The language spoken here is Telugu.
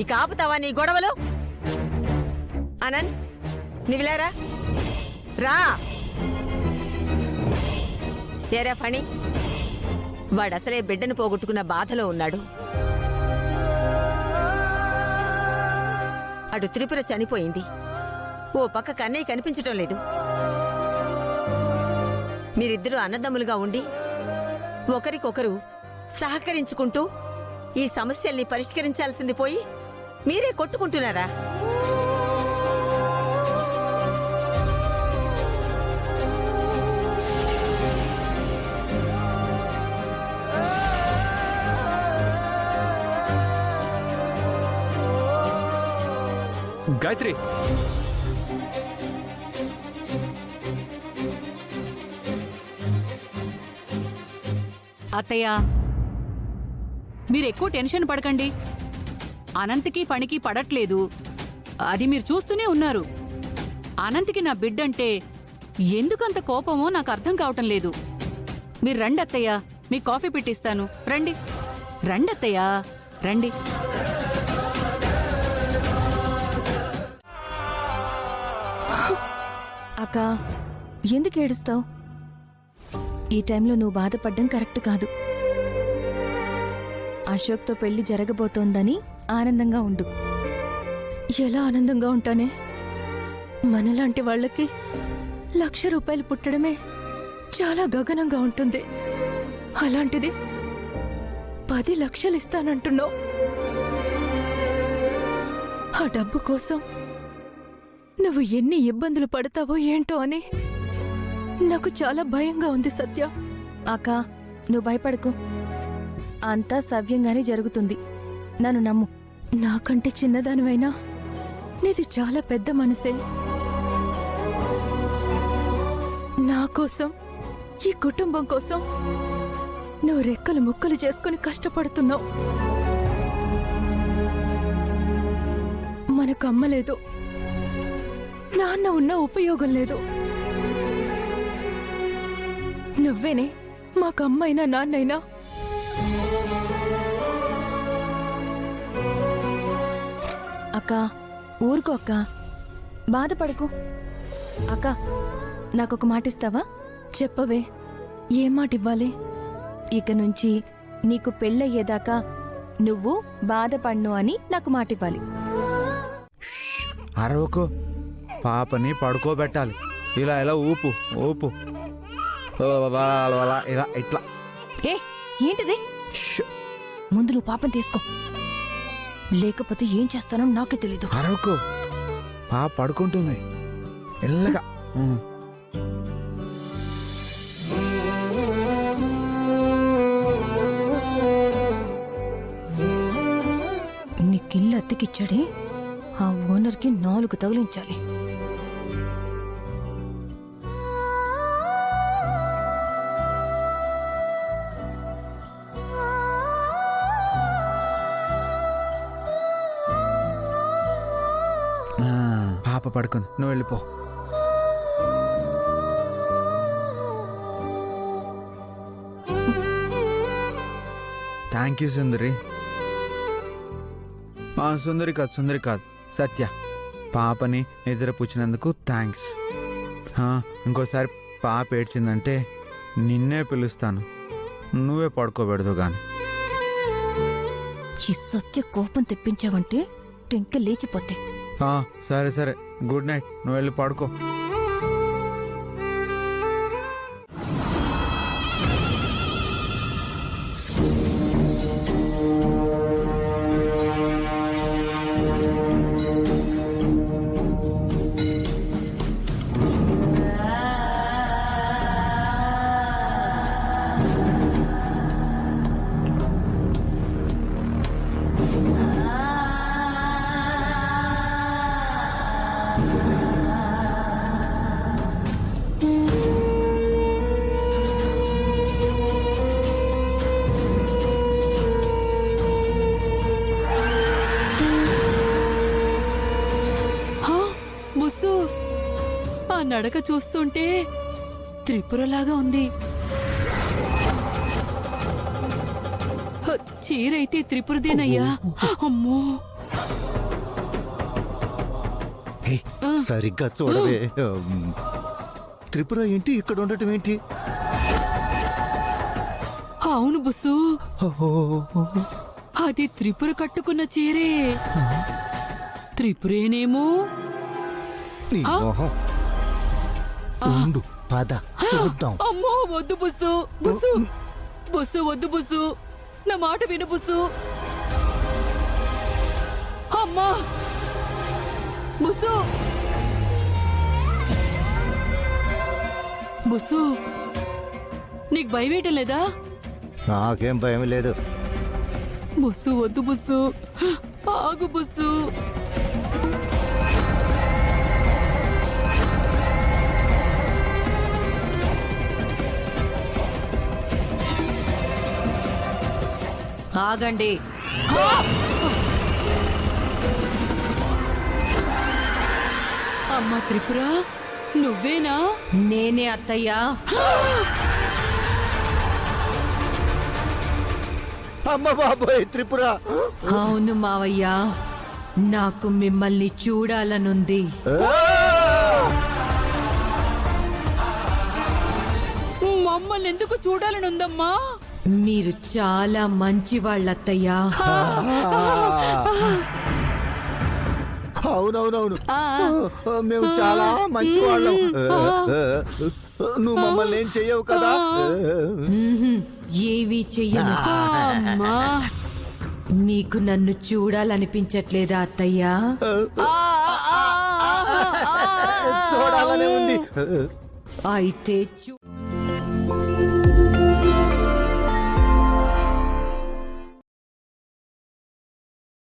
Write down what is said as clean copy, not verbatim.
ఇక ఆపుతావా నీ గొడవలు? ఆనంద్, నీవిలారా రా. ఏరా ఫణి, వాడసలే బిడ్డను పోగొట్టుకున్న బాధలో ఉన్నాడు. అటు త్రిపుర చనిపోయింది, ఓ పక్క కన్నయ్య కనిపించటం లేదు. మీరిద్దరూ అన్నదమ్ములుగా ఉండి ఒకరికొకరు సహకరించుకుంటూ ఈ సమస్యల్ని పరిష్కరించాల్సింది పోయి మీరే కొట్టుకుంటున్నారా? గాయత్రి, అత్తయ్య, మీరెక్కువ టెన్షన్ పడకండి. అనంత్కి పనికి పడట్లేదు, అది మీరు చూస్తూనే ఉన్నారు. అనంత్కి నా బిడ్డంటే ఎందుకంత కోపమో నాకు అర్థం కావటం లేదు. మీరు రండి అత్తయ్య, మీకు కాఫీ పెట్టిస్తాను. రండి రండి అత్తయ్య, రండి. అక్క, ఎందుకు ఏడుస్తావు? ఈ టైంలో నువ్వు బాధపడ్డం కరెక్ట్ కాదు. అశోక్తో పెళ్లి జరగబోతోందని ఆనందంగా ఉండు. ఎలా ఆనందంగా ఉంటానే? మనలాంటి వాళ్ళకి 1,00,000 రూపాయలు పుట్టడమే చాలా గగనంగా ఉంటుంది. అలాంటిది 10 లక్షలు ఇస్తానంటున్నావు. ఆ డబ్బు కోసం నువ్వు ఎన్ని ఇబ్బందులు పడతావో ఏంటో అని నాకు చాలా భయంగా ఉంది సత్య. అక్క, నువ్వు భయపడకు, అంతా సవ్యంగానే జరుగుతుంది. నన్ను నమ్ము. నాకంటే చిన్నదానివైనా నీది చాలా పెద్ద మనసే. నా కోసం, ఈ కుటుంబం కోసం నువ్వు రెక్కలు ముక్కలు చేసుకుని కష్టపడుతున్నావు. మనకు అమ్మ లేదు, నాన్న ఉన్న ఉపయోగం లేదు. నువ్వేనే మాకు అమ్మైనా నాన్నైనా. అక్క, ఊరుకో అక్క, బాధపడకు. అక్క, నాకొక మాట ఇస్తావా? చెప్పవే, ఏం మాట ఇవ్వాలి? ఇక నుంచి నీకు పెళ్ళయ్యేదాకా నువ్వు బాధపడ్ను అని నాకు మాట ఇవ్వాలి. అరవకు, పాపని పడుకోబెట్టాలి. ఇలా ఇలా ఊపు ఊపు, ఇలా ఇట్లా. ఏ, ఏంటిది? ముందు నువ్వు పాపం తీసుకో, లేకపోతే ఏం చేస్తానో నాకే తెలీదు. అరవకు, పాప పడుకుంటుంది ఎల్లగా. నీకిల్లు అద్దెకిచ్చాడే, ఆ ఓనర్కి 4 తగిలించాలి. పాప పడుకుంది, నువ్వు వెళ్ళిపో. థ్యాంక్ యూ సుందరి. సుందరి కాదు, సుందరి కాదు, సత్య. పాపని నిద్రపుచ్చినందుకు థ్యాంక్స్. ఇంకోసారి పాప ఏడ్చిందంటే నిన్నే పిలుస్తాను, నువ్వే పడుకోబెడదు గాని. ఈ సత్య కోపం తెప్పించావంటే టెంక లేచిపోతే. సరే సరే, గుడ్ నైట్, నువ్వు వెళ్ళి పడుకో. నడక చూస్తుంటే త్రిపురలాగా ఉంది. చీరైతే త్రిపురదేనయ్యా. అమ్మో, హే, సరిగ్గా చూడవే. త్రిపుర ఏంటి ఇక్కడ ఉండటం ఏంటి? అవును బుస్సు, అది త్రిపుర కట్టుకున్న చీరే. త్రిపురేనేమో. నీ మొహం. ఉండు, పద చూద్దాం. అమ్మో వద్దు బుస్సు, బుస్సు బుస్సు వద్దు బుస్సు, నా మాట విను బుస్సు. అమ్మా బుస్సు, బుస్సు నీకు భయం వేయటం లేదా? నాకేం భయం లేదు. బుస్సు వద్దు బుస్సు, ఆగు బుస్సు. ఆగండి. అమ్మా త్రిపుర, నువ్వేనా? నేనే అత్తయ్యా. అమ్మ బాబోయ్, త్రిపుర. అవును మావయ్య, నాకు మిమ్మల్ని చూడాలనుంది. మమ్మల్ని ఎందుకు చూడాలనుందమ్మా? మీరు చాలా మంచి వాళ్ళత్తయ్యా. అవునవునవును, మేము చాలా మంచి వాళ్ళం. నువ్వు మమ్మల్ని ఏం చెయ్యవు కదా. ఏవీ చెయ్యను. అమ్మా మీకు నన్ను చూడాలనిపించట్లేదా అత్తయ్యా? చూడాలనే ఉంది. అయితే